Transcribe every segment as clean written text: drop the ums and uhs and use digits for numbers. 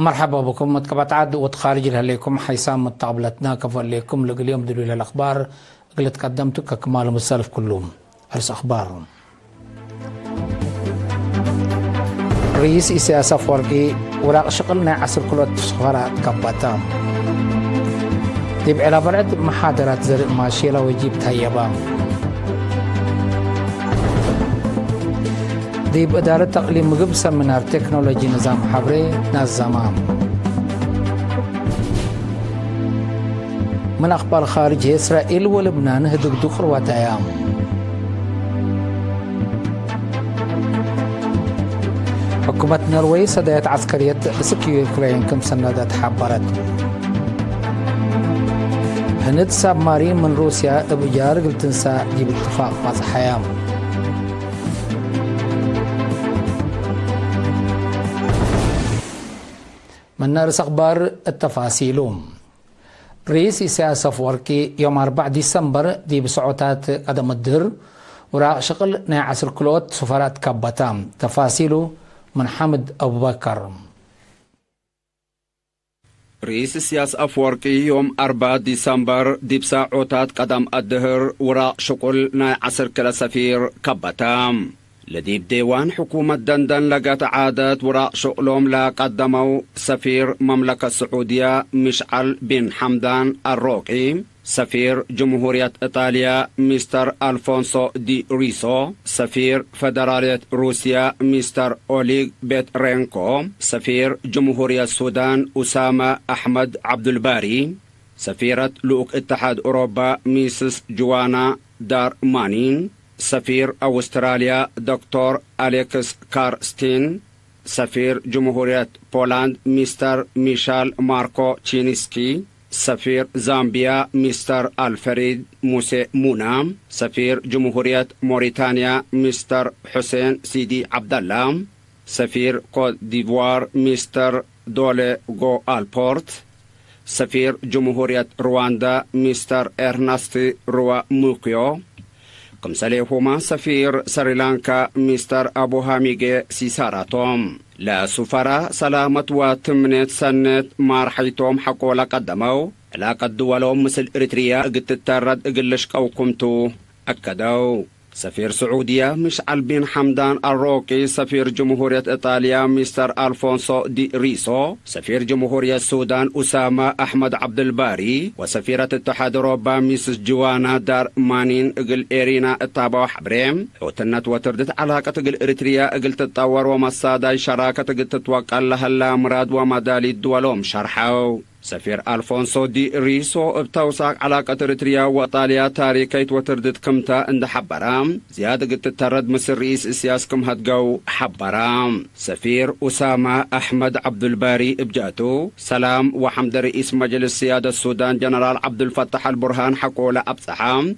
مرحبا بكم متابعة عاد وتخارج عليكم حيسام متقبلتنا كفر لكم اليوم دليل الأخبار اللي تقدمت ككمال مسالف كلهم أرس أخبار رئيس إسياس أفورقي وراق شغلنا عصر كلوت سفارات كباتام ديب على برد محاضرات زرق ماشيلا ويجيب تهيبام ديب إدارة تقليم مقب سمينار تكنولوجي نظام حبري ناس زمام من أخبار خارج إسرائيل ولبنان هدوك دخر واتيام حكومة نرويج صديت عسكرية سكي يوكرين كم سندات حبرت هند سابمارين من روسيا بجار قلت تنسى جيب اتفاق مع حيام من نرس أخبار التفاصيلهم رئيس إسياس أفورقي يوم 4 ديسمبر دي بسعوتات قدم الدهر وراء شغل ناعس الكلوت سفارات كباتام تفاصيله من حمد أبو بكر. رئيس السياس أفورقي يوم 4 ديسمبر دي بسعوتات قدم الدهر وراء شغل ناعس الكلا سفير كباتام لديب ديوان حكومة دندن لقت عادات وراء شغلهم لا قدموا سفير مملكة السعودية مشعل بن حمدان الروقي سفير جمهورية إيطاليا مستر ألفونسو دي ريسو سفير فدرالية روسيا مستر أوليغ بيترينكو سفير جمهورية السودان أسامة أحمد عبد الباري سفيرة لوك اتحاد أوروبا ميسس جوانا دار مانين سفير أستراليا دكتور أليكس كارستين سفير جمهورية بولند مستر ميشال ماركو تشينيسكي سفير زامبيا مستر الفريد موسى مونام سفير جمهورية موريتانيا مستر حسين سيدي عبد الله سفير كوت ديفوار مستر دولي جو البورت سفير جمهورية رواندا مستر إرناستي روا موكيو كمساليهما سفير سريلانكا مستر أبو هاميجي سيساراتوم لا سفراء سلامة وتمنيت سنة مارحيتوم حقولا قدموا لا قد دولهم مثل إريتريا قد تترد قلش قوكمتو أكدوا سفير سعودية مشعل بن حمدان الروقي سفير جمهورية إيطاليا مستر ألفونسو دي ريسو سفير جمهورية السودان أسامة أحمد عبد الباري وسفيرة اتحاد أوروبا ميسس جوانا دار مانين اقل إيرينا التابع حبريم وتنت وتردت علاقة اقل إريتريا اقل تتطور ومصاداي شراكة اقل تتوقع لها الامراض ومدالي الدولهم شرحوا سفير ألفونسو دي ريسو بتوسع علاقة إريتريا وإيطاليا تاريكيت وتردد كمتا عند حبرام زيادة قد تترد مصر رئيس إسياسكم هتقو حبرام سفير أسامة أحمد عبد الباري إبجاتو سلام وحمد رئيس مجلس سيادة السودان جنرال عبد الفتاح البرهان حقولة أبصحام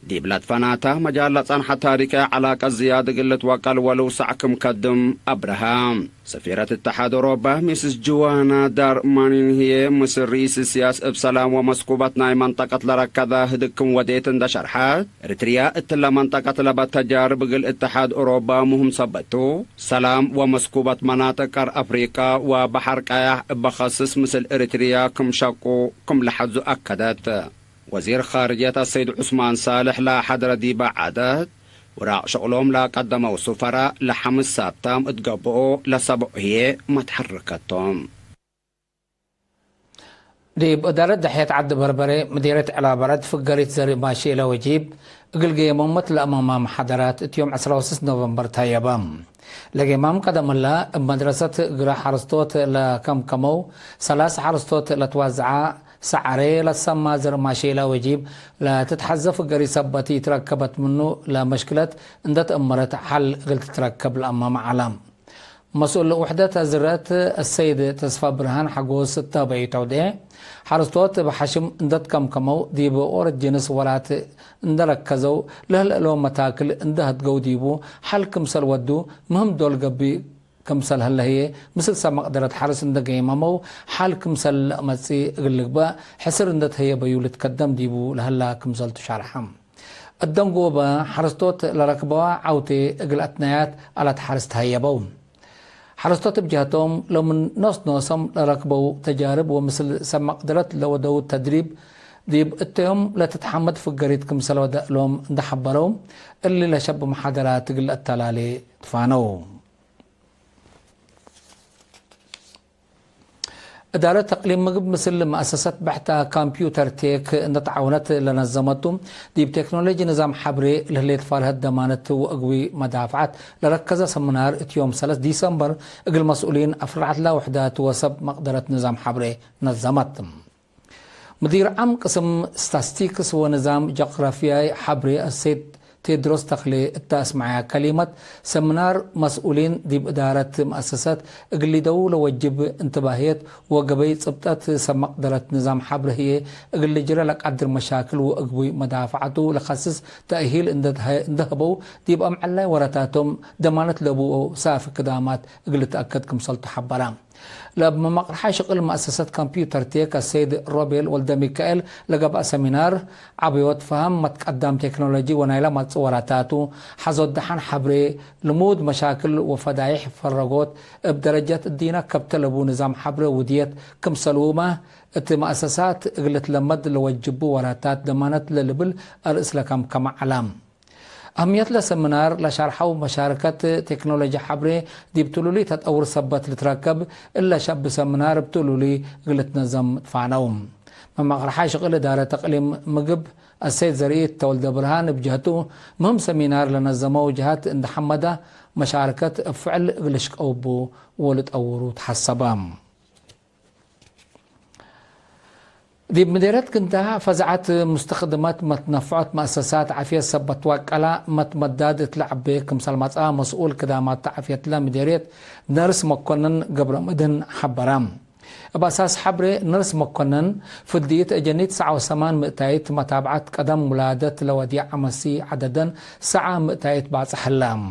دي بلاد فناتا مجالة صنحة تاريكة علاقة زيادة قلت وقال ولو سعكم كدم أبراهام سفيرة اتحاد أوروبا ميسس جوانا دار مانين هي مصر رئيس السياس بسلام ومسكوبتنا منطقة لركضة هدكم وديت دا شرحات إريتريا اتلا منطقة لبات تجارب قل اتحاد أوروبا مهم صبتو سلام ومسكوبة مناطق أفريقيا وبحر كايح بخصص مثل إريتريا كم شاكو كم لحظو أكدت وزير خارجية السيد عثمان صالح لا حدر دي بعدت وراء شغلهم لا قدموا سفراء لحمس سابتام اتقبقوا لسبق هي متحركتهم ديب إدارة دحية عد بربري مديرة على برد فقريت زري ماشي إلى وجيب قلقي ممت لأمام محاضرات يوم 16 نوفمبر تايبام لقي مام قدم الله بمدرسة قرا حرستوت لكم كمو 3 حرستوت لتوزعا سعري للسما زر ماشي لا وجيب لا تتحذف قري سبتي تركبت منه لا مشكلة اندت امرت حل قلت تركب الامام علام مسؤول وحدة زرات السيد تصفى برهان حقوس التابعي توديه حرستوت بحشم اندت كمو ديبو اورد جنس ولات اندرك كزو لهلالو متاكل اندهت قو ديبو حل كمسل ودو مهم دول قبي كمسل هلا هي مثل سما قدرت حرس اندق يمامو حال كمسل مسي قلقبا حسر اندت هي بيو لتقدم ديبو لهلا كمسل تشارحم الدنقوبا حرستوت لركبوا عوتي اقل اتنيات على حرست هيبو حرصت بجهتهم لو من نصم ركبوا تجارب ومثل سمع قدرت لو دو التدريب ديب اتهم لا تتحمد في قريتكم سلوى لهم دحبروا اللي لشب محاضرات تقل التلالي تفانو إدارة تقليم مقب مثل مؤسسات بحث كمبيوتر تيك نتعاونت لنظمتهم دي بتكنولوجي نظام حبري اللي يتفالها الضمانة وأقوي مدافعات لركز سمنار يوم 3 ديسمبر اقل مسؤولين أفرعت لا وحدات وسب مقدرة نظام حبري نظمتهم مدير عام قسم ستاتستيكس ونظام جغرافياي حبري السيد تدرس تخلي التاسمع كلمة سمنار مسؤولين دي بإدارة مؤسسات اقلي دولة وجب انتباهيت وقبي صبتات سمق درت نظام حبر هي اقلي جرى لك عدر مشاكل واقوي مدافعته لخصص تأهيل اندهبو دي بقى معلا ورتاتهم دمانت لبو سافك كدامات اقلي تأكدكم سلط حبرام لما مقرحة شغل مؤسسة كمبيوتر تيك السيد روبيل ولد ميكائيل لقى سمينار عبيوت فهم متقدم تكنولوجي ونايلا متصوراتاتو حزود دحان حبري لمود مشاكل وفدايح فرقوت بدرجة الدينة كبتلبو نظام حبري وديت كم سلومة مؤسسات قلت لمد لوجبو وراتات دمانت للبل الإسلام كما علام أهمية لسمنار لشرحوا مشاركة تكنولوجيا حبري دي بتقولوا تتأور سبت لتركب إلا شاب سمنار بتقولوا قلت نظم فعناهم مما غرحا شغل دارة تقليم مقب السيد زريت تولد برهان بجهته مهم سمينار لنظموا جهات عند حمدة مشاركة فعل قلشك أوبو ولد أورو تحسبام دي مديرات كنتها فزعت مستخدمات متنفعات مؤسسات عافية سبت واقلا متمداد تلعب بكم سلمات مسؤول كدامات عافية لا مديريت نرس مكونن قبل مدن حبرام بأساس حبري نرس مكونن فديت أجنيت 9 مئتايت متابعة قدم ولادة لوديع عمسي عددا 9 مئتايت بعد حلام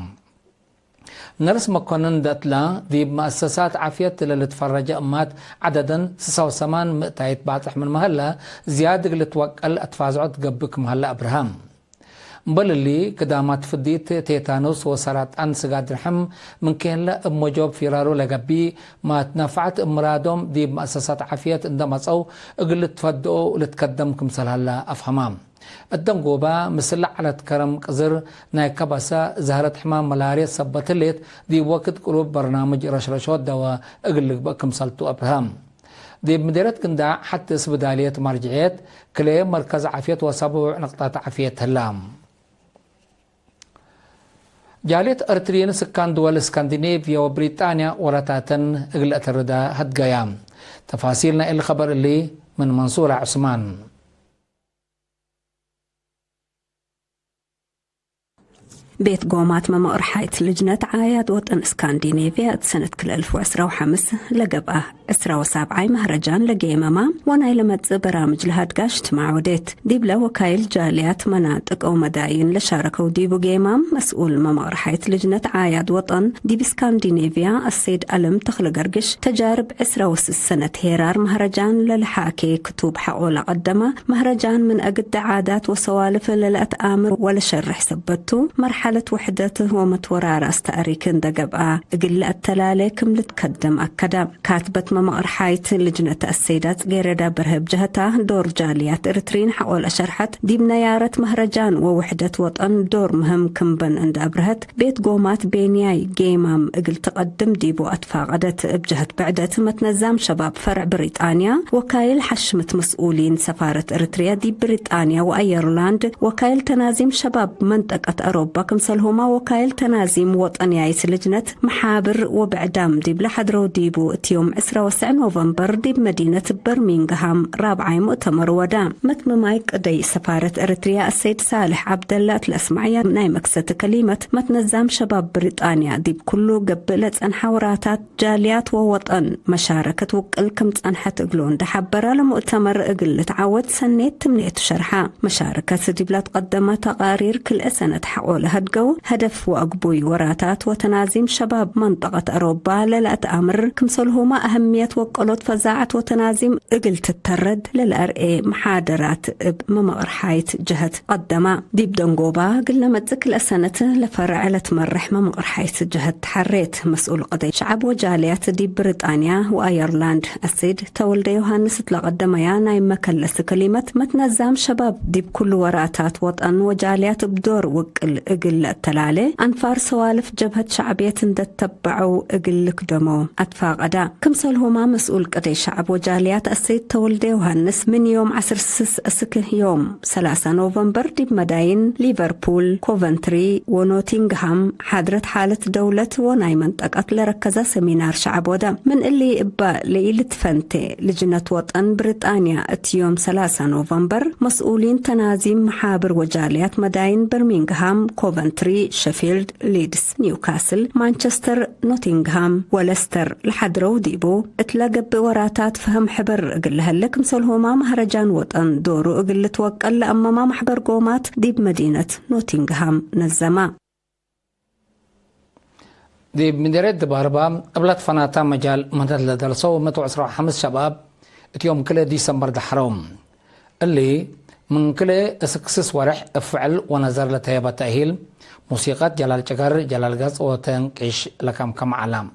نرس مكونن داتلا دي مؤسسات عافية اللي تفرج أمات عددا 9 مئتايت بعد من مهلا زيادة اللي توقل أتفازعت قبك مهلا أبراهام بل اللي كدامات فديت تيتانوس وسرطان سقاد رحم من كان لا موجوب فرارو لقبي ما تنفعت امرادهم دي مؤسسات عافية عندما تصو اقل تفدقوا لتقدمكم سلهلا أفهمام الدنقوبة مثل على كرم قزر ناي كبسة زهرة حمام ملاريا سبتلت دي وقت قلوب برنامج رشرشوت دوا اقلق بكم سلطو أبراهام دي مديرة كندا حتى اسبدالية مرجعيات كلي مركز عافية وسبوع نقطة عافية هلام جالية أرتريين سكان دول اسكندنافيا وبريطانيا ورتاتن اقلقت الردا هدقيام تفاصيلنا الخبر اللي من منصور عثمان بيت قومات ممر حيث لجنة عايد وطن اسكندنافيا سنة كل 2015 لقبه 17 مهرجان لقيمما ونايل مدز برامج لهادقاش تمعوديت ديب لا وكايل جاليات مناطق أو مداين لشاركوا ديبو قيمام مسؤول ممر حيث لجنة عايد وطن ديب اسكندنافيا السيد ألم تخلق قرقش تجارب 10 سنة هيرار مهرجان للحاكي كتب حقول قدمه مهرجان من أقد عادات وسوالف للأتآمر ولا شرح سبتو مرحلة وحدته ومتورارة استأريكن دقبقى قل التلاليكم لتقدم أكدا كاتبة ممر حايت لجنة السيدات غير برهب جهتها دور جاليات إرترين حقول أشرحت دي بنيارة مهرجان ووحدة وطن دور مهم كمبن عند أبرهت بيت قومات بينياي قيمام قل تقدم ديبو أتفاقدت بجهة بعدت متنظم شباب فرع بريطانيا وكايل حشمة مسؤولين سفارة إرتريا دي بريطانيا وأيرلاند وكايل تنازيم شباب منطقة أوروبا كمسلهما وكايل تنازيم وطنياي لجنة محابر وبعدام ديب لحدرو ديبو يوم 29 نوفمبر ديب مدينة برمنغهام رابعي مؤتمر ودام متم مايك دي سفارة إرتريا السيد صالح عبد الله الأسمعية ناي مكسة كلمة متنظم شباب بريطانيا ديب كله قبلت أن حوراتات جاليات ووطن مشاركة وكل كم تنحت قلون دحبرا لمؤتمر اقل تعود سنة تمنيت شرحة مشاركة ديب لا تقدم تقارير كل سنة حقولها دقو هدف وأقبوي وراتات وتنازيم شباب منطقة أوروبا للأت أمر كمسلهما أهمية وقلوت فزاعة وتنازيم قلت الترد للأرئي محادرات بممقرحايت جهة قدما ديب دنقوبا قلنا متذكر السنة لفرع لتمرح ممقرحايت جهة حريت مسؤول قضية شعب وجاليات ديب بريطانيا وأيرلاند السيد تولد يوهانس تلقدميا نايم مكلس كلمة متنزام شباب ديب كل وراتات وطن وجاليات بدور وقل اقل التلالي أنفار سوالف جبهة شعبية تتبعوا اقل كدمو أتفاق أدا كمسلهما مسؤول قضية شعب وجاليات السيد تولد يوهانس من يوم 10 يوم 3 نوفمبر ديب مداين ليفربول كوفنتري ونوتينغهام حضرت حالة دولة وناي منطقة لركزة سمينار شعب ودا من اللي إبا ليلة فنتي لجنة وطن بريطانيا يوم 3 نوفمبر مسؤولين تنازيم محابر وجاليات مداين برمنغهام كوفنتري شيفيلد ليدز نيوكاسل مانشستر نوتينغهام ولستر لحدرو ديبو اتلاقب بوراتات فهم حبر قلها لك مسلهما مهرجان وطن دورو قل توقل أمما محبر قومات ديب مدينة نوتينغهام نزما ديب مديرية دباربا قبلت فناتا مجال مدد لدرسو 115 شباب يوم كله ديسمبر دحروم اللي من كله اسكسس ورح افعل ونظر لتهيبة تأهيل موسيقى جلال شكر جلال غاز وتنقش لكم كم علام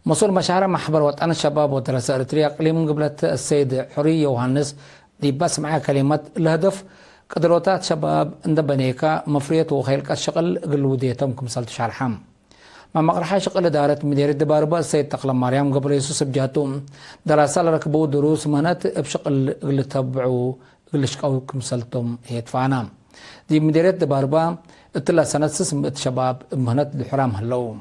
مسؤول مشاعر محبر وطن الشباب ودراسة اريتريا قليم قبلت السيد حري يوهانس دي بس معها كلمات الهدف قدرات شباب اندبنيكا مفريت وخيلك الشغل قلوديتهم كمسالت شارحام ما مقرحة شغل دارت مدير الدباربا السيد تقلم مريم قبل يسوس بجاتهم دراسة لركبوا دروس مهنات بشغل اللي تبعوا اللي شقوا كمسالتهم يدفعنا دي مدير الدباربا اتلا سنة سسم شباب مهنات الحرام هلو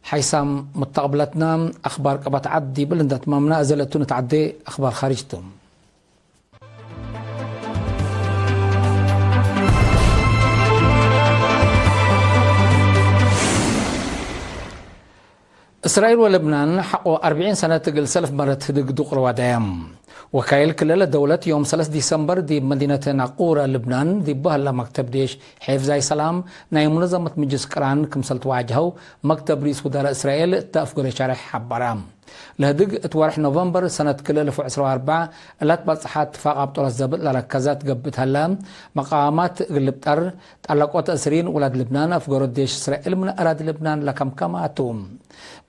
حيثم متقبلتنا أخبار قبط عدي بلندت ممنا أزلتون تعدي أخبار خارجتهم إسرائيل ولبنان حقوا 40 سنة تقل سلف مرة هدق روادام وكايل كلال دولة يوم 3 ديسمبر دي مدينة ناقورة لبنان دي بهلا مكتب ديش حفظ سلام ناي منظمة مجلس قران كمسلت واجهو مكتب رئيس وزراء إسرائيل تأفقر شارح حبرام لهدق اتوارح نوفمبر سنة كلال 2004 اللات بصحات اتفاق عبطول الزبط لركزات قبت هلا مقامات قلبتر تعلقات أسرين ولاد لبنان أفقر ديش إسرائيل من أراد لبنان لكم كماتهم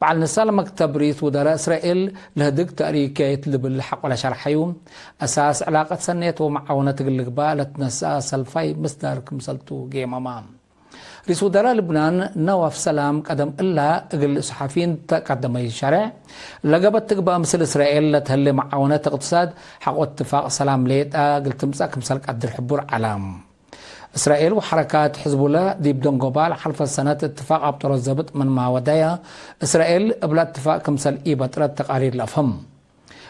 بعد نسال مكتب رئيس وزراء إسرائيل لهدق تأريكيت لبالحق ولا شرحيوم أساس علاقة سنة ومعاونة القباء لتنسى سلفاي مصدر كمسلتو جيم أمام رئيس وزراء لبنان نواف سلام قدم إلا أقل صحفيين تقدم الشرع لقبت تقبى مثل إسرائيل لتهلي معاونة اقتصاد حق اتفاق سلام ليت أقل تمسك مسلك قد الحبور علام إسرائيل وحركات حزب الله دي بدون قبال حلف السنة اتفاق عبطر الزبط من ما ودايا إسرائيل قبل اتفاق كمسل إيبت رد تقارير الأفهم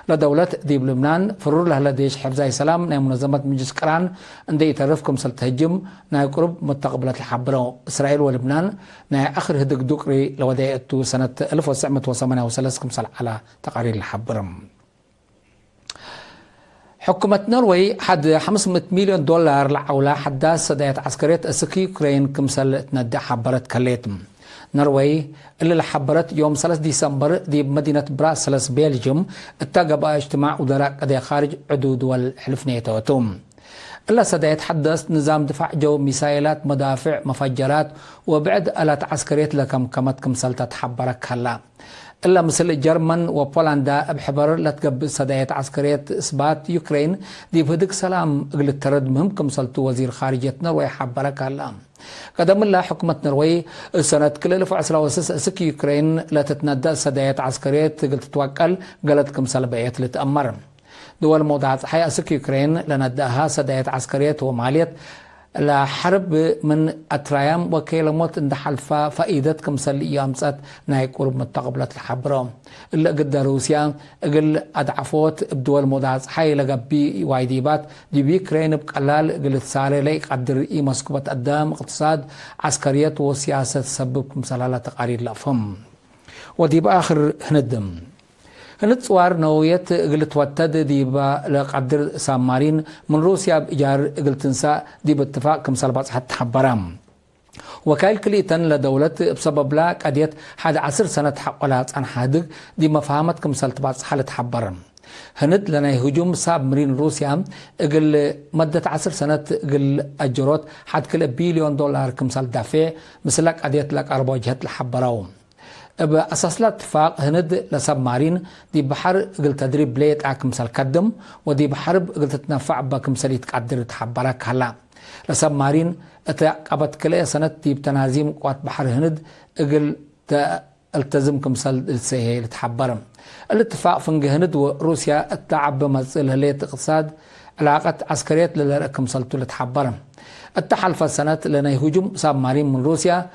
لدولة ديب لبنان فرور له لديش حفظي سلام ناي منظمة مجلس قران اندي يترف كمسل تهجم ناي قرب متقبلة الحبرو إسرائيل ولبنان ناي آخر هدق دقري لودايته سنة 1938 كمسل على تقارير الحبرم حكومة نروي حد 500 مليون دولار لعولا حداث صدايات عسكرية أسكي يوكرين كمسل تندى حبرت كليتم نروي اللي لحبرت يوم 3 ديسمبر دي بمدينة براسلس بيلجيوم اتقب اجتماع وزراء قضية خارج عدود والحلف نيتوتوم إلا سيتحدث نظام دفاع جو ميسايلات مدافع مفجرات وبعد آلات عسكرية لكم كمتكم سلطة حبرك هلا إلا مثل الجرمن وبولندا بحبر لتقب سدايات عسكرية إثبات يوكرين دي بهدك سلام قل الترد مهمكم سلطة وزير خارجية نروي حبرك هلا قدم الله حكومة نروي سنة كل 2016 سك يوكرين لا تتندى سدايات عسكرية قل تتوكل قلتكم سلبيات لتأمر دول موضعات حياة سك يوكرين لنداها سدايات عسكرية ومالية لحرب من أترايام وكيلموت اند حلفا فائدتكم سلي أمسات ناي قرب متقبلة الحبرة إلا قد روسيا قل أدعفوت بدول موضعات حي لقبي وايديبات دي بيكرين بقلال قل تسالي لي قدر إي مسكوبة قدام اقتصاد عسكريات وسياسة سببكم سلالة تقارير الأفهم ودي بآخر هندم هند صوار نوية قلت وتد ديبا لقدر سامارين من روسيا بإيجار قلت تنسى ديب اتفاق كمسال باص حتى حبرام وكايل كليتن لدولة بسبب لا قديت حد 10 سنة حقلات عن حادق دي مفاهمت كمسال تباص حالة حبرام هند لنا هجوم صاب مرين روسيا اقل مدة 10 سنة اقل اجروت حد كل بليون دولار كمسال دافع مثلك قديت لك 4 جهات الحبراوم بأساس لا اتفاق هند لسبمارين دي بحر قل تدريب ليت كمسال قدم ودي بحرب قل تتنفع بكمسال يتقدر تحبرك هلا لسبمارين اتقبت كل سنة دي بتنازيم قوات بحر هند قل التزم كمسال السيهي لتحبرم الاتفاق فنج هند وروسيا التعب بمثل هلية اقتصاد علاقة عسكريات لكمسالتو لتحبرم التحالف السنة لنا هجوم سبمارين من روسيا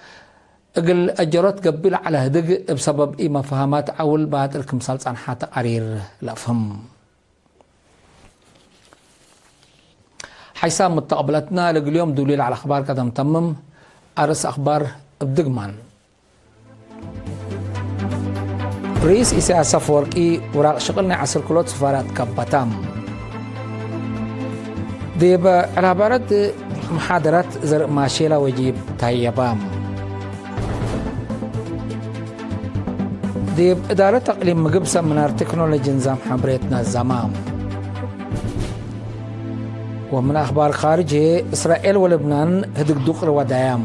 اقل اجرات قبل على هدق بسبب اي مفاهمات اول بعد الكمسال عن حتى قرير لافهم حيسام متقبلتنا اليوم دليل على اخبار قدم تمم ارس اخبار بدقمان رئيس إسياس أفورقي وراق شغلنا عسل كلوت سفارات كبتام ديب على بارد محاضرات زر ماشيلا وجيب تايبام ديب إدارة تقليم مقبسة منار تكنولوجي نظام حبريتنا الزمام ومن أخبار خارجية إسرائيل ولبنان هدق دقر ودايام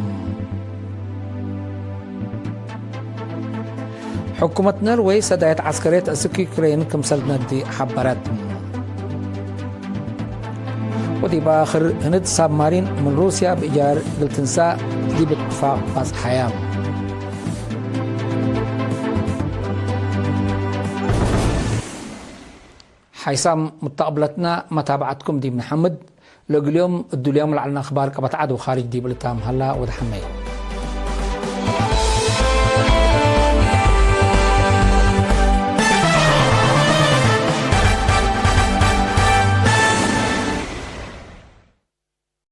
حكومة نرويج سدايت عسكرية أسكي كرين كمسل ندي حبرات ودي بآخر هند سابمارين من روسيا بإيجار قلتنسا دي باتفاق باس حيام حيسام متقبلتنا متابعتكم دي محمد لو اليوم الدوليوم لعلنا أخبار كبتعد وخارج دي بلتام هلا ودحمي